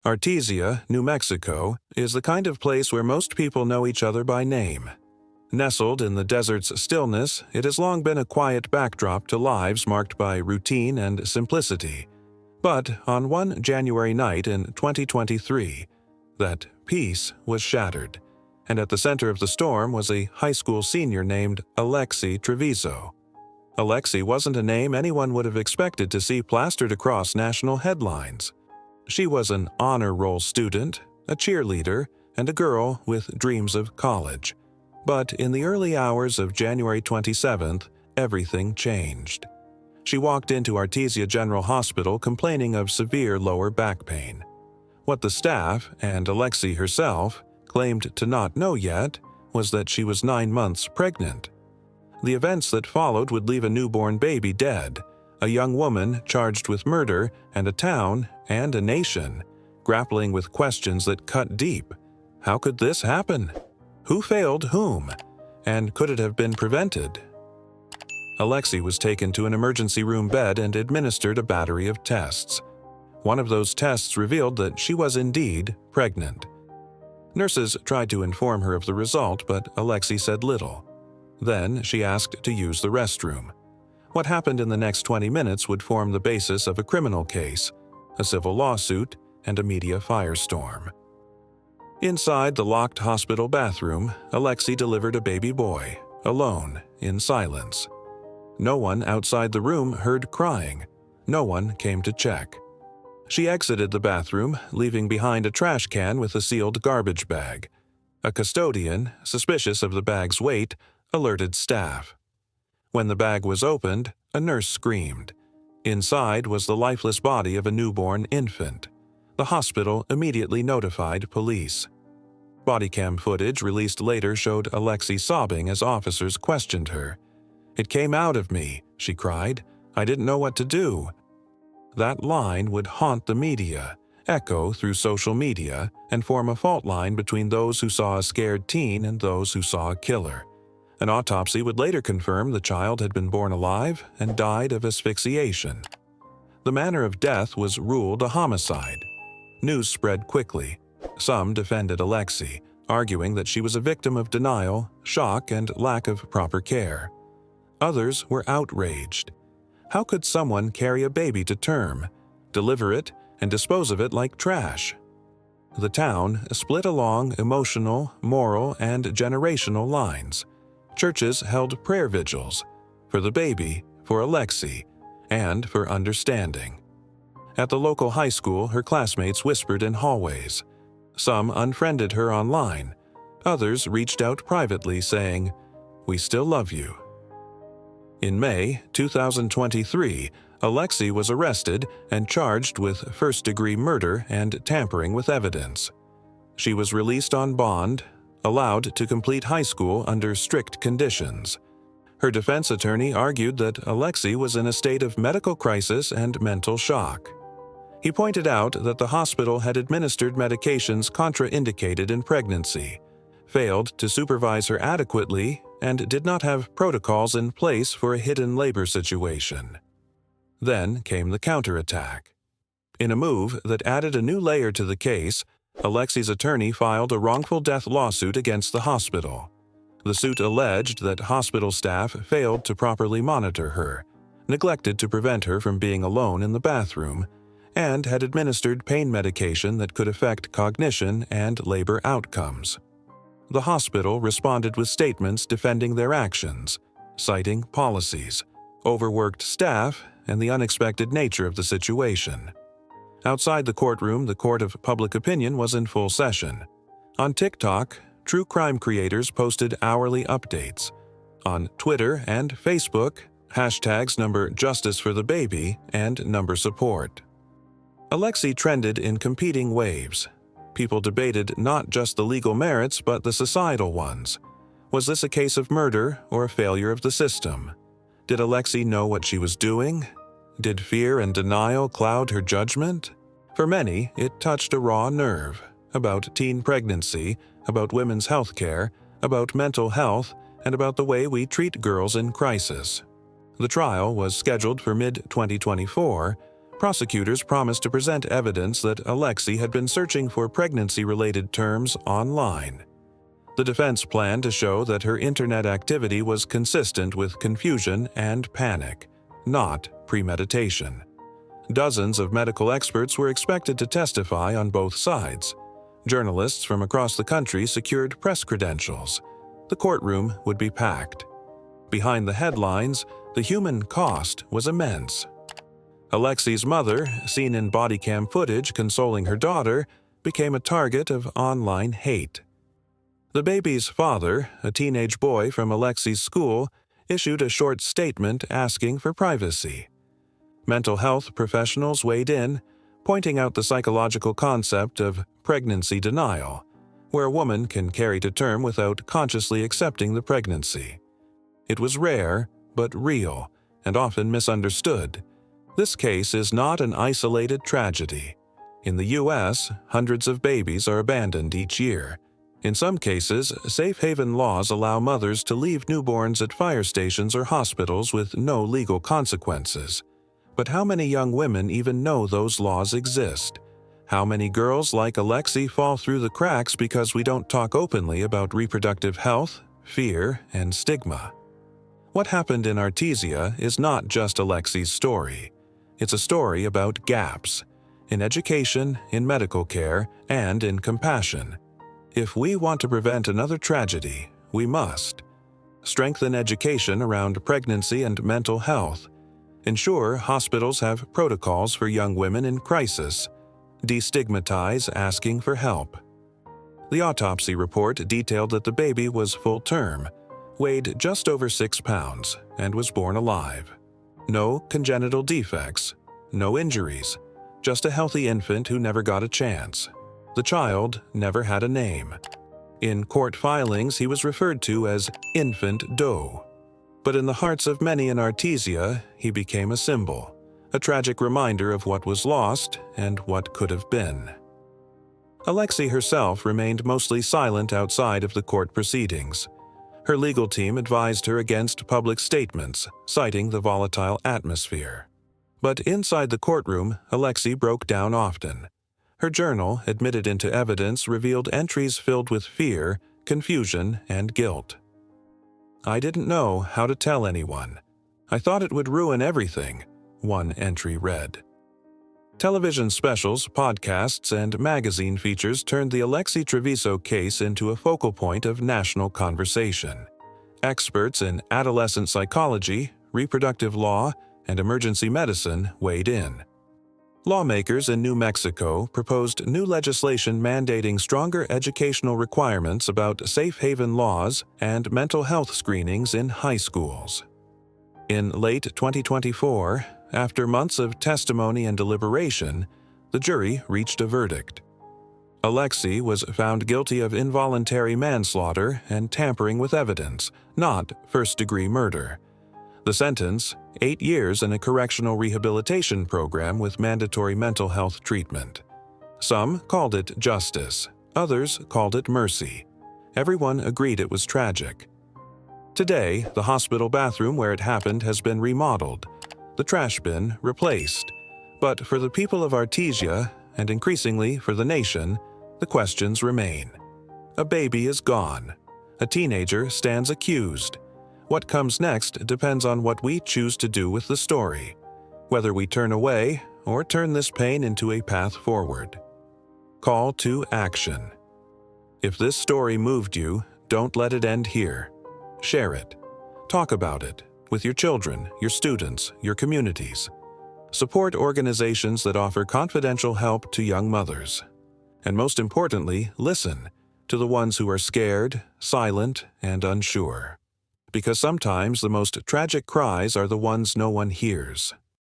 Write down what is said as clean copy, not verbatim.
Artesia, New Mexico, is the kind of place where most people know each other by name. Nestled in the desert's stillness, it has long been a quiet backdrop to lives marked by routine and simplicity. But on one January night in 2023, that peace was shattered, and at the center of the storm was a high school senior named Alexee Trevizo. Alexee wasn't a name anyone would have expected to see plastered across national headlines. She was an honor roll student, a cheerleader, and a girl with dreams of college. But in the early hours of January 27th, everything changed. She walked into Artesia General Hospital complaining of severe lower back pain. What the staff, and Alexee herself, claimed to not know yet was that she was 9 months pregnant. The events that followed would leave a newborn baby dead, a young woman charged with murder, and a town and a nation grappling with questions that cut deep. How could this happen? Who failed whom? And could it have been prevented? Alexee was taken to an emergency room bed and administered a battery of tests. One of those tests revealed that she was indeed pregnant. Nurses tried to inform her of the result, but Alexee said little. Then she asked to use the restroom. What happened in the next 20 minutes would form the basis of a criminal case, a civil lawsuit, and a media firestorm. Inside the locked hospital bathroom, Alexee delivered a baby boy, alone, in silence. No one outside the room heard crying. No one came to check. She exited the bathroom, leaving behind a trash can with a sealed garbage bag. A custodian, suspicious of the bag's weight, alerted staff. When the bag was opened, a nurse screamed. Inside was the lifeless body of a newborn infant. The hospital immediately notified police. Bodycam footage released later showed Alexee sobbing as officers questioned her. "It came out of me," she cried. "I didn't know what to do." That line would haunt the media, echo through social media, and form a fault line between those who saw a scared teen and those who saw a killer. An autopsy would later confirm the child had been born alive and died of asphyxiation. The manner of death was ruled a homicide. News spread quickly. Some defended Alexee, arguing that she was a victim of denial, shock, and lack of proper care. Others were outraged. How could someone carry a baby to term, deliver it, and dispose of it like trash? The town split along emotional, moral, and generational lines. Churches held prayer vigils for the baby, for Alexee, and for understanding. At the local high school, her classmates whispered in hallways. Some unfriended her online. Others reached out privately saying, "We still love you." In May 2023, Alexee was arrested and charged with first-degree murder and tampering with evidence. She was released on bond, allowed to complete high school under strict conditions. Her defense attorney argued that Alexee was in a state of medical crisis and mental shock. He pointed out that the hospital had administered medications contraindicated in pregnancy, failed to supervise her adequately, and did not have protocols in place for a hidden labor situation. Then came the counterattack. In a move that added a new layer to the case, Alexee's attorney filed a wrongful death lawsuit against the hospital. The suit alleged that hospital staff failed to properly monitor her, neglected to prevent her from being alone in the bathroom, and had administered pain medication that could affect cognition and labor outcomes. The hospital responded with statements defending their actions, citing policies, overworked staff, and the unexpected nature of the situation. Outside the courtroom, the court of public opinion was in full session. On TikTok, true crime creators posted hourly updates. On Twitter and Facebook, hashtags number Justice for the Baby and number support. Alexee trended in competing waves. People debated not just the legal merits but the societal ones. Was this a case of murder or a failure of the system? Did Alexee know what she was doing? Did fear and denial cloud her judgment? For many, it touched a raw nerve about teen pregnancy, about women's health care, about mental health, and about the way we treat girls in crisis. The trial was scheduled for mid-2024, Prosecutors promised to present evidence that Alexee had been searching for pregnancy-related terms online. The defense planned to show that her internet activity was consistent with confusion and panic, not premeditation. Dozens of medical experts were expected to testify on both sides. Journalists from across the country secured press credentials. The courtroom would be packed. Behind the headlines, the human cost was immense. Alexee's mother, seen in body cam footage consoling her daughter, became a target of online hate. The baby's father, a teenage boy from Alexee's school, issued a short statement asking for privacy. Mental health professionals weighed in, pointing out the psychological concept of pregnancy denial, where a woman can carry to term without consciously accepting the pregnancy. It was rare, but real, and often misunderstood. This case is not an isolated tragedy. In the U.S., hundreds of babies are abandoned each year. In some cases, safe haven laws allow mothers to leave newborns at fire stations or hospitals with no legal consequences. But how many young women even know those laws exist? How many girls like Alexee fall through the cracks because we don't talk openly about reproductive health, fear, and stigma? What happened in Artesia is not just Alexee's story. It's a story about gaps in education, in medical care, and in compassion. If we want to prevent another tragedy, we must strengthen education around pregnancy and mental health, ensure hospitals have protocols for young women in crisis, destigmatize asking for help. The autopsy report detailed that the baby was full-term, weighed just over 6 pounds, and was born alive. No congenital defects, no injuries, just a healthy infant who never got a chance. The child never had a name. In court filings, he was referred to as Infant Doe. But in the hearts of many in Artesia, he became a symbol, a tragic reminder of what was lost and what could have been. Alexee herself remained mostly silent outside of the court proceedings. Her legal team advised her against public statements, citing the volatile atmosphere. But inside the courtroom, Alexee broke down often. Her journal, admitted into evidence, revealed entries filled with fear, confusion, and guilt. "I didn't know how to tell anyone. I thought it would ruin everything," one entry read. Television specials, podcasts, and magazine features turned the Alexee Trevizo case into a focal point of national conversation. Experts in adolescent psychology, reproductive law, and emergency medicine weighed in. Lawmakers in New Mexico proposed new legislation mandating stronger educational requirements about safe haven laws and mental health screenings in high schools. In late 2024, after months of testimony and deliberation, the jury reached a verdict. Alexee was found guilty of involuntary manslaughter and tampering with evidence, not first-degree murder. The sentence, 8 years in a correctional rehabilitation program with mandatory mental health treatment. Some called it justice, others called it mercy. Everyone agreed it was tragic. Today, the hospital bathroom where it happened has been remodeled, the trash bin replaced. But for the people of Artesia, and increasingly for the nation, the questions remain. A baby is gone. A teenager stands accused. What comes next depends on what we choose to do with the story, whether we turn away or turn this pain into a path forward. Call to action. If this story moved you, don't let it end here. Share it. Talk about it with your children, your students, your communities. Support organizations that offer confidential help to young mothers. And most importantly, listen to the ones who are scared, silent, and unsure. Because sometimes the most tragic cries are the ones no one hears.